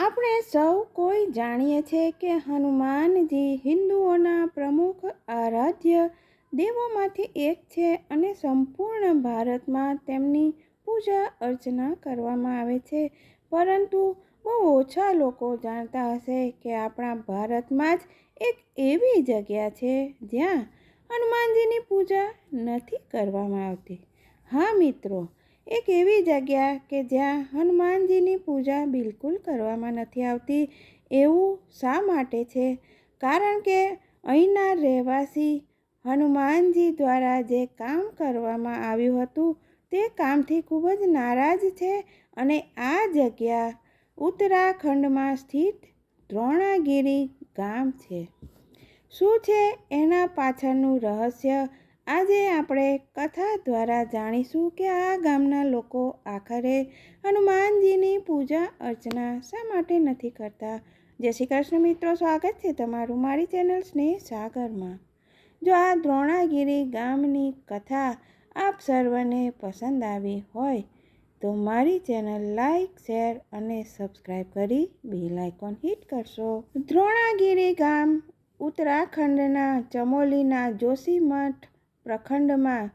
આપણે સૌ કોઈ જાણીએ છીએ કે હનુમાનજી હિન્દુઓના પ્રમુખ આરાધ્ય દેવોમાંથી એક છે અને સંપૂર્ણ ભારતમાં તેમની પૂજા અર્ચના કરવામાં આવે છે. પરંતુ બહુ ઓછા લોકો જાણતા હશે કે આપણા ભારતમાં જ એક એવી જગ્યા છે જ્યાં હનુમાનજીની પૂજા નથી કરવામાં આવતી. હા મિત્રો, એક એવી જગ્યા કે જ્યાં હનુમાનજીની પૂજા બિલકુલ કરવામાં નથી આવતી. એવું શા માટે છે? કારણ કે અહીંના રહેવાસી હનુમાનજી દ્વારા જે કામ કરવામાં આવ્યું હતું તે કામથી ખૂબ જ નારાજ છે અને આ જગ્યા ઉત્તરાખંડમાં સ્થિત દ્રોણાગીરી ગામ છે. શું છે એના પાછળનું રહસ્ય? આજે આપણે કથા દ્વારા જાણીશું કે આ ગામના લોકો આખરે હનુમાનજીની પૂજા અર્ચના શા માટે નથી કરતા. જય શ્રી કૃષ્ણ મિત્રો, સ્વાગત છે તમારું મારી ચેનલ સ્નેહ સાગરમાં. જો આ દ્રોણાગીરી ગામની કથા આપ સર્વને પસંદ આવી હોય તો મારી ચેનલ લાઈક, શેર અને સબસ્ક્રાઈબ કરી બેલ આઇકોન હિટ કરશો. દ્રોણાગીરી ગામ ઉત્તરાખંડના ચમોલીના જોશીમઠ પ્રખંડમાં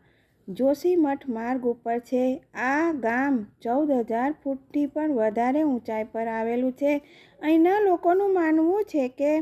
જોશીમઠ માર્ગ ઉપર છે. આ ગામ 14,000 ફૂટથી પણ વધારે ઊંચાઈ પર આવેલું છે. અહીંના લોકોનું માનવું છે કે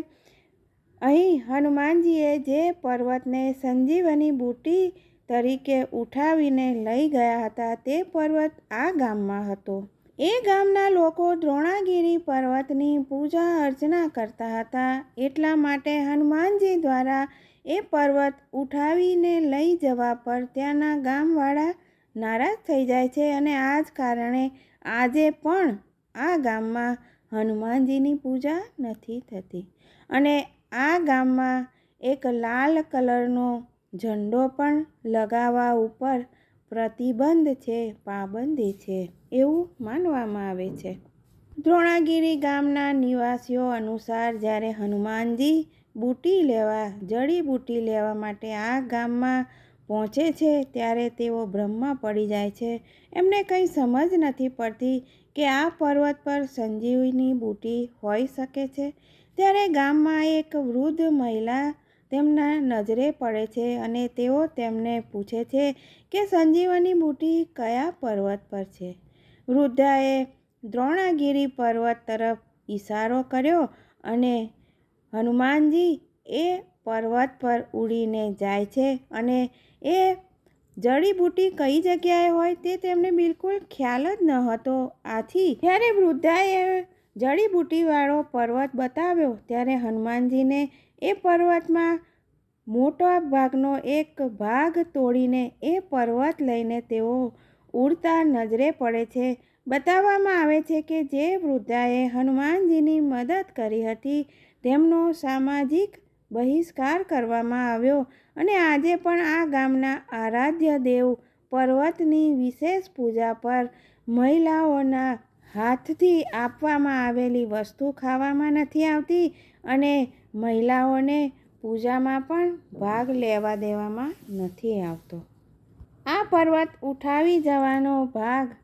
અહીં હનુમાનજીએ જે પર્વતને સંજીવની બુટી તરીકે ઉઠાવીને લઈ ગયા હતા તે પર્વત આ ગામમાં હતો. એ ગામના લોકો દ્રોણાગીરી પર્વતની પૂજા અર્ચના કરતા હતા. એટલા માટે હનુમાનજી દ્વારા એ પર્વત ઉઠાવીને લઈ જવા પર ત્યાંના ગામવાળા નારાજ થઈ જાય છે અને આ જ કારણે આજે પણ આ ગામમાં હનુમાનજીની પૂજા નથી થતી. અને આ ગામમાં એક લાલ કલરનો ઝંડો પણ લગાવવા ઉપર પ્રતિબંધ છે, પાબંદી છે એવું માનવામાં આવે છે. દ્રોણાગીરી ગામના નિવાસીઓ અનુસાર જ્યારે હનુમાનજી જડીબુટી લેવા માટે આ ગામમાં પહોંચે છે ત્યારે તેઓ બ્રહ્મમાં પડી જાય છે. એમને કંઈ સમજ નથી પડતી કે આ પર્વત પર સંજીવની બુટી હોઈ શકે છે. ત્યારે ગામમાં એક વૃદ્ધ મહિલા તેમના નજરે પડે છે અને તેઓ તેમને પૂછે છે કે સંજીવની બુટી કયા પર્વત પર છે. વૃદ્ધાએ દ્રોણાગીરી પર્વત તરફ ઈશારો કર્યો અને હનુમાનજી એ પર્વત પર ઉડીને જાય છે અને એ જડીબુટી કઈ જગ્યાએ હોય તે તેમને બિલકુલ ખ્યાલ જ ન હતો. આથી જ્યારે વૃદ્ધાએ જડીબુટીવાળો પર્વત બતાવ્યો ત્યારે હનુમાનજીને એ પર્વતમાં મોટા ભાગનો એક ભાગ તોડીને એ પર્વત લઈને તેઓ ઉડતા નજરે પડે છે. બતાવવામાં આવે છે કે જે વૃદ્ધાએ હનુમાનજીની મદદ કરી હતી તેમનો સામાજિક બહિષ્કાર કરવામાં આવ્યો અને આજે પણ આ ગામના આરાધ્ય દેવ પર્વતની વિશેષ પૂજા પર મહિલાઓના હાથથી આપવામાં આવેલી વસ્તુ ખાવામાં નથી આવતી અને મહિલાઓને પૂજામાં પણ ભાગ લેવા દેવામાં નથી આવતો. આ પર્વત ઉઠાવી જવાનો ભાગ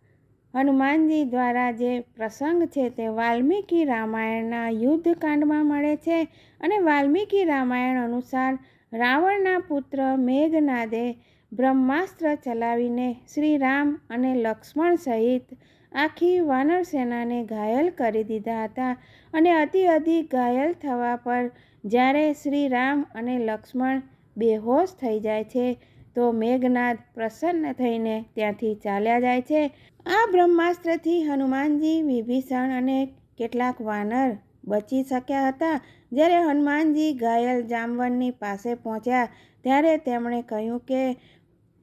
હનુમાનજી દ્વારા જે પ્રસંગ છે તે વાલ્મીકી રામાયણના યુદ્ધકાંડમાં મળે છે અને વાલ્મીકી રામાયણ અનુસાર રાવણના પુત્ર મેઘનાદે બ્રહ્માસ્ત્ર ચલાવીને શ્રી રામ અને લક્ષ્મણ સહિત આખી વાનર સેનાને ઘાયલ કરી દીધા હતા અને અતિ ઘાયલ થવા પર જ્યારે શ્રી રામ અને લક્ષ્મણ બેહોશ થઈ જાય છે તો મેઘનાદ પ્રસન્ન થઈને ત્યાંથી ચાલ્યા જાય છે. આ બ્રહ્માસ્ત્રથી હનુમાનજી, વિભીષણ અને કેટલાક વાનર બચી શક્યા હતા. જ્યારે હનુમાનજી ઘાયલ જામવંતની પાસે પહોંચ્યા ત્યારે તેમણે કહ્યું કે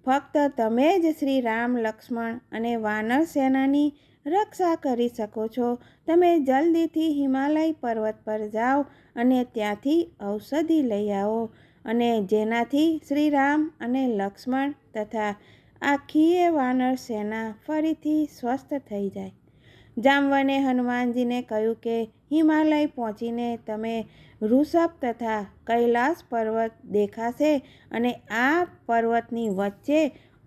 ફક્ત તમે જ શ્રી રામ, લક્ષ્મણ અને વાનર સેનાની રક્ષા કરી શકો છો. તમે જલ્દીથી હિમાલય પર્વત પર જાઓ અને ત્યાંથી ઔષધિ લઈ આવો અને જેનાથી શ્રી રામ અને લક્ષ્મણ તથા આખીએ વાનર સેના ફરીથી સ્વસ્થ થઈ જાય. જામવને હનુમાનજીને કહ્યું કે હિમાલય પહોંચીને તમે ઋષભ તથા કૈલાસ પર્વત દેખાશે અને આ પર્વતની વચ્ચે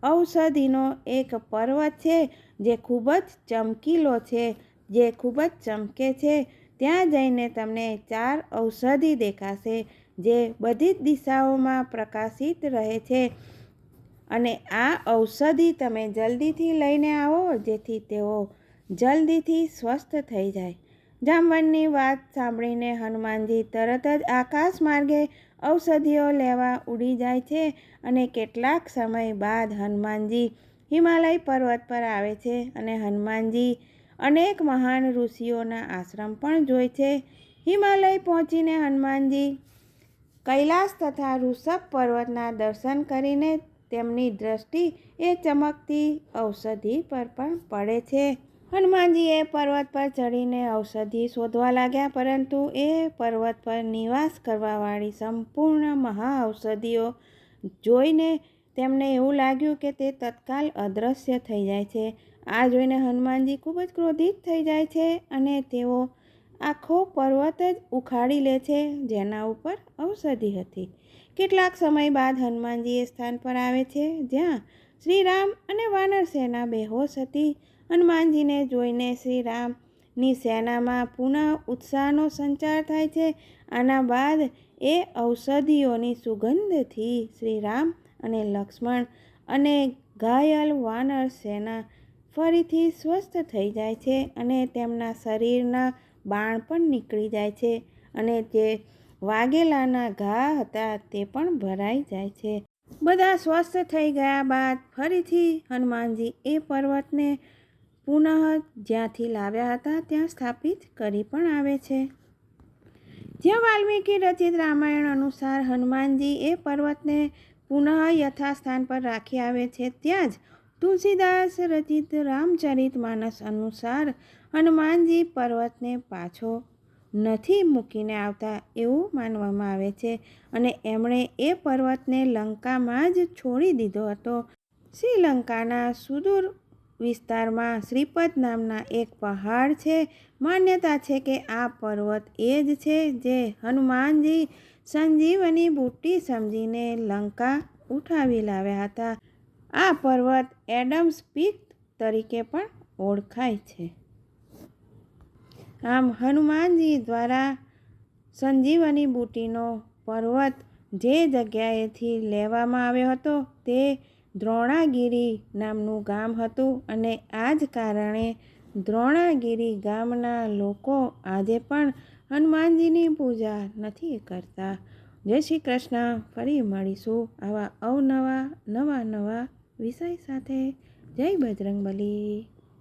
ઔષધિનો એક પર્વત છે જે ખૂબ જ ચમકીલો છે. જે ખૂબ જ ચમકે છે. ત્યાં જઈને તમને 4 ઔષધિ દેખાશે જે બધી જ દિશાઓમાં પ્રકાશિત રહે છે અને આ ઔષધિ તમે જલ્દીથી લઈને આવો જેથી તેઓ જલ્દીથી સ્વસ્થ થઈ જાય. જામવનની વાત સાંભળીને હનુમાનજી તરત જ આકાશ માર્ગે ઔષધિઓ લેવા ઉડી જાય છે અને કેટલાક સમય બાદ હનુમાનજી હિમાલય પર્વત પર આવે છે અને હનુમાનજી અનેક મહાન ઋષિઓના આશ્રમ પણ જોઈ છે. હિમાલય પહોંચીને હનુમાનજી કૈલાસ તથા ઋષભ પર્વતના દર્શન કરીને તેમની દ્રષ્ટિ એ ચમકતી ઔષધિ પર પણ પડે છે. હનુમાનજી એ પર્વત પર ચડીને ઔષધિ શોધવા લાગ્યા, પરંતુ એ પર્વત પર નિવાસ કરવાવાળી સંપૂર્ણ મહા ઔષધિઓ જોઈને તેમને એવું લાગ્યું કે તે તત્કાલ અદૃશ્ય થઈ જાય છે. આ જોઈને હનુમાનજી ખૂબ જ ક્રોધિત થઈ જાય છે અને તેઓ આખો પર્વત જ ઉખાડી લે છે જેના ઉપર ઔષધિ હતી. કેટલાક સમય બાદ હનુમાનજી એ સ્થાન પર આવે છે જ્યાં શ્રીરામ અને વાનર સેના બેહોશ હતી. હનુમાનજીને જોઈને શ્રીરામની સેનામાં પુનઃ ઉત્સાહનો સંચાર થાય છે. આના બાદ એ ઔષધિઓની સુગંધથી શ્રીરામ અને લક્ષ્મણ અને ઘાયલ વાનર સેના ફરીથી સ્વસ્થ થઈ જાય છે અને તેમના શરીરના બાણ પણ નીકળી જાય છે અને જે વાગેલાના ઘા હતા તે પણ ભરાઈ જાય છે. બધા સ્વસ્થ થઈ ગયા બાદ ફરીથી હનુમાનજી એ પર્વતને પુનઃ જ્યાંથી લાવ્યા હતા ત્યાં સ્થાપિત કરી પણ આવે છે. જ્યાં વાલ્મીકી રચિત રામાયણ અનુસાર હનુમાનજી એ પર્વતને પુનઃ યથાસ્થાન પર રાખી આવે છે, ત્યાં જ તુલસીદાસ રચિત રામચરિત માનસ અનુસાર હનુમાનજી પર્વતને પાછો નથી મૂકીને આવતા એવું માનવામાં આવે છે અને એમણે એ પર્વતને લંકામાં જ છોડી દીધો હતો. શ્રીલંકાના સુદૂર વિસ્તારમાં શ્રીપદ નામના એક પહાડ છે. માન્યતા છે કે આ પર્વત એ જ છે જે હનુમાનજી સંજીવની બુટ્ટી સમજીને લંકા ઉઠાવી લાવ્યા હતા. આ પર્વત એડમ્સ પીક તરીકે પણ ઓળખાય છે. આમ હનુમાનજી દ્વારા સંજીવની બુટ્ટીનો પર્વત જે જગ્યાએથી લેવામાં આવ્યો હતો તે દ્રોણાગિરી નામનું ગામ હતું અને આ જ કારણે દ્રોણાગિરી ગામના લોકો આજે પણ હનુમાનજીની પૂજા નથી કરતા. જય શ્રી કૃષ્ણ. ફરી મળીશું આવા અવનવા નવા વિષય સાથે. જય બજરંગબલી.